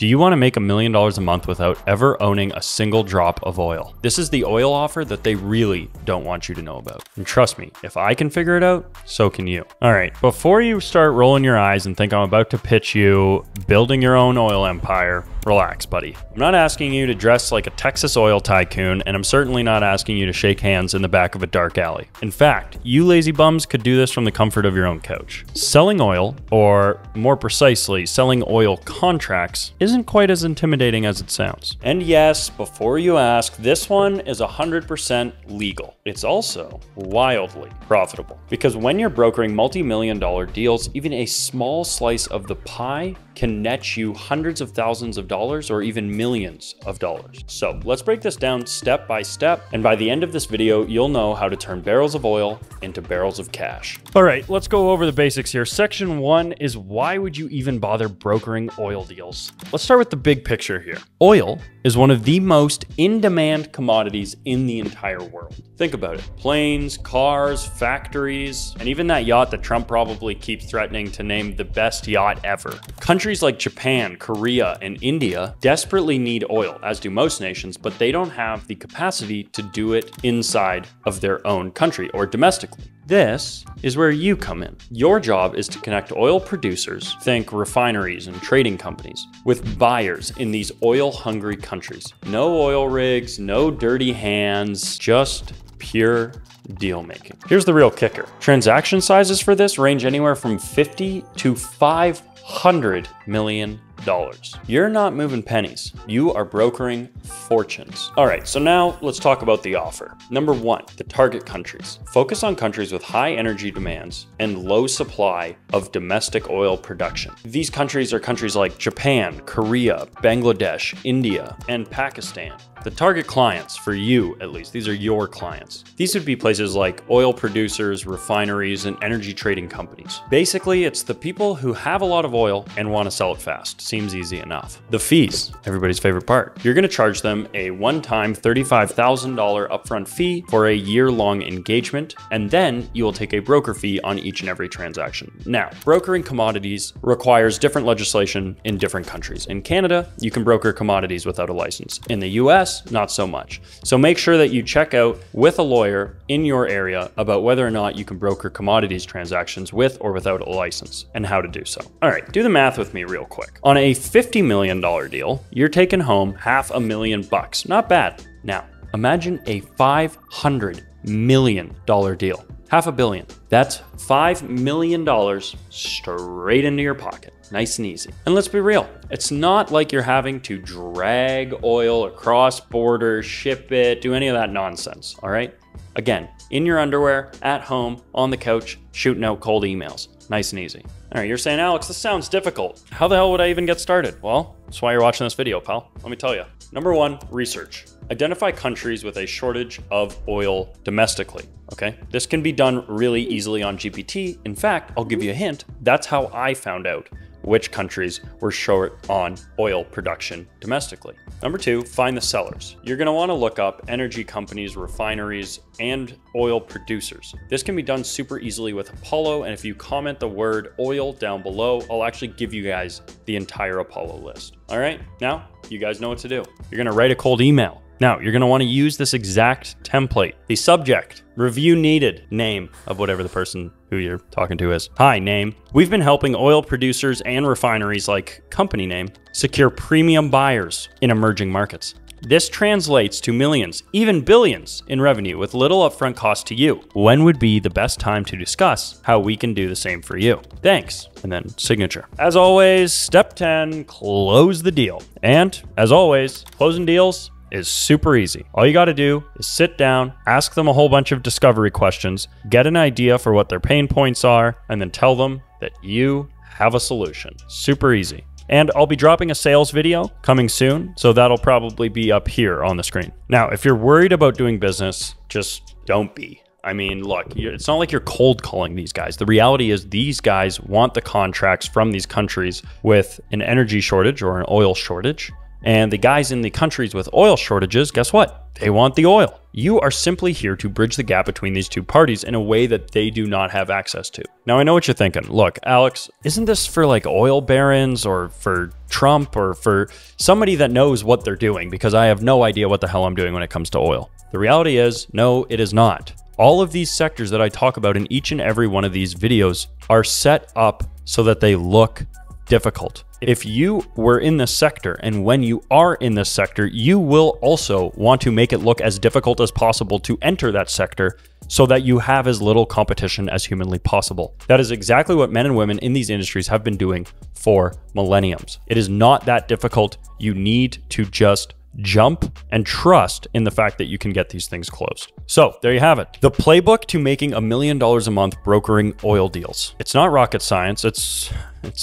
Do you want to make $1 million a month without ever owning a single drop of oil? This is the oil offer that they really don't want you to know about. And trust me, if I can figure it out, so can you. All right, before you start rolling your eyes and think I'm about to pitch you building your own oil empire, relax, buddy. I'm not asking you to dress like a Texas oil tycoon, and I'm certainly not asking you to shake hands in the back of a dark alley. In fact, you lazy bums could do this from the comfort of your own couch. Selling oil, or more precisely, selling oil contracts, isn't quite as intimidating as it sounds. And yes, before you ask, this one is 100% legal. It's also wildly profitable, because when you're brokering multi-million-dollar deals, even a small slice of the pie can net you hundreds of thousands of dollars or even millions of dollars. So let's break this down step by step, and by the end of this video, you'll know how to turn barrels of oil into barrels of cash. All right, let's go over the basics here. Section 1 is why would you even bother brokering oil deals? Let's start with the big picture here. Oil is one of the most in-demand commodities in the entire world. Think about it. Planes, cars, factories, and even that yacht that Trump probably keeps threatening to name the best yacht ever. Countries like Japan, Korea, and India desperately need oil, as do most nations, but they don't have the capacity to do it inside of their own country or domestically. This is where you come in. Your job is to connect oil producers, think refineries and trading companies, with buyers in these oil-hungry countries. No oil rigs, no dirty hands, just pure deal making. Here's the real kicker. Transaction sizes for this range anywhere from 50 to 500 million dollars. You're not moving pennies. You are brokering fortunes. All right, so now let's talk about the offer. Number 1, the target countries. Focus on countries with high energy demands and low supply of domestic oil production. These countries are countries like Japan, Korea, Bangladesh, India, and Pakistan. The target clients, for you at least, these are your clients. These would be places like oil producers, refineries, and energy trading companies. Basically, it's the people who have a lot of oil and want to sell it fast. Seems easy enough. The fees, everybody's favorite part. You're going to charge them a one-time $35,000 upfront fee for a year-long engagement, and then you will take a broker fee on each and every transaction. Now, brokering commodities requires different legislation in different countries. In Canada, you can broker commodities without a license. In the US, not so much. So make sure that you check out with a lawyer in your area about whether or not you can broker commodities transactions with or without a license and how to do so. All right, do the math with me real quick. On a $50 million deal, you're taking home $500,000. Not bad. Now, imagine a $500 million deal. $500 million. That's $5 million straight into your pocket. Nice and easy. And let's be real, it's not like you're having to drag oil across borders, ship it, do any of that nonsense, all right? Again, in your underwear, at home, on the couch, shooting out cold emails. Nice and easy. All right, you're saying, Alex, this sounds difficult. How the hell would I even get started? Well, that's why you're watching this video, pal. Let me tell you. Number 1, research. Identify countries with a shortage of oil domestically, okay? This can be done really easily on GPT. In fact, I'll give you a hint. That's how I found out which countries were short on oil production domestically. Number 2, find the sellers. You're gonna wanna look up energy companies, refineries, and oil producers. This can be done super easily with Apollo, and if you comment the word oil down below, I'll actually give you guys the entire Apollo list. All right, now you guys know what to do. You're gonna write a cold email. Now, you're gonna wanna use this exact template. The subject, review needed, name of whatever the person who you're talking to is. Hi, name. We've been helping oil producers and refineries, like company name, secure premium buyers in emerging markets. This translates to millions, even billions in revenue with little upfront cost to you. When would be the best time to discuss how we can do the same for you? Thanks. And then signature. As always, step 10, close the deal. And as always, closing deals is super easy. All you got to do is sit down, ask them a whole bunch of discovery questions, get an idea for what their pain points are, and then tell them that you have a solution. Super easy. And I'll be dropping a sales video coming soon, so that'll probably be up here on the screen. Now, if you're worried about doing business, just don't be. I mean, look, it's not like you're cold calling these guys. The reality is these guys want the contracts from these countries with an energy shortage or an oil shortage. And the guys in the countries with oil shortages, guess what? They want the oil. You are simply here to bridge the gap between these two parties in a way that they do not have access to. Now, I know what you're thinking. Look, Alex, isn't this for like oil barons or for Trump or for somebody that knows what they're doing? Because I have no idea what the hell I'm doing when it comes to oil. The reality is, no, it is not. All of these sectors that I talk about in each and every one of these videos are set up so that they look difficult. If you were in this sector, and when you are in this sector, you will also want to make it look as difficult as possible to enter that sector so that you have as little competition as humanly possible. That is exactly what men and women in these industries have been doing for millenniums. It is not that difficult. You need to just jump and trust in the fact that you can get these things closed. So there you have it. The playbook to making $1 million a month brokering oil deals. It's not rocket science. It's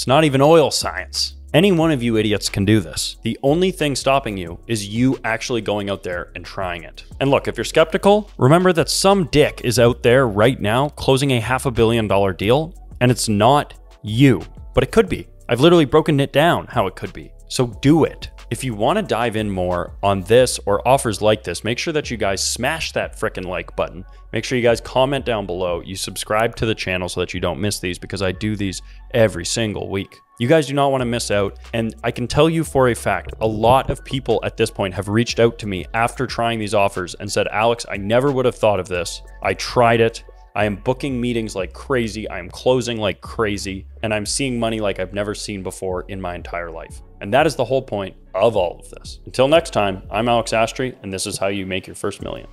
not even oil science. Any one of you idiots can do this. The only thing stopping you is you actually going out there and trying it. And look, if you're skeptical, remember that some dick is out there right now closing a $500 million deal, and it's not you, but it could be. I've literally broken it down how it could be. So do it. If you want to dive in more on this or offers like this, make sure that you guys smash that frickin' like button. Make sure you guys comment down below. You subscribe to the channel so that you don't miss these, because I do these every single week. You guys do not want to miss out. And I can tell you for a fact, a lot of people at this point have reached out to me after trying these offers and said, Alex, I never would have thought of this. I tried it. I am booking meetings like crazy. I am closing like crazy. And I'm seeing money like I've never seen before in my entire life. And that is the whole point of all of this. Until next time, I'm Alex Zastre, and this is how you make your first million.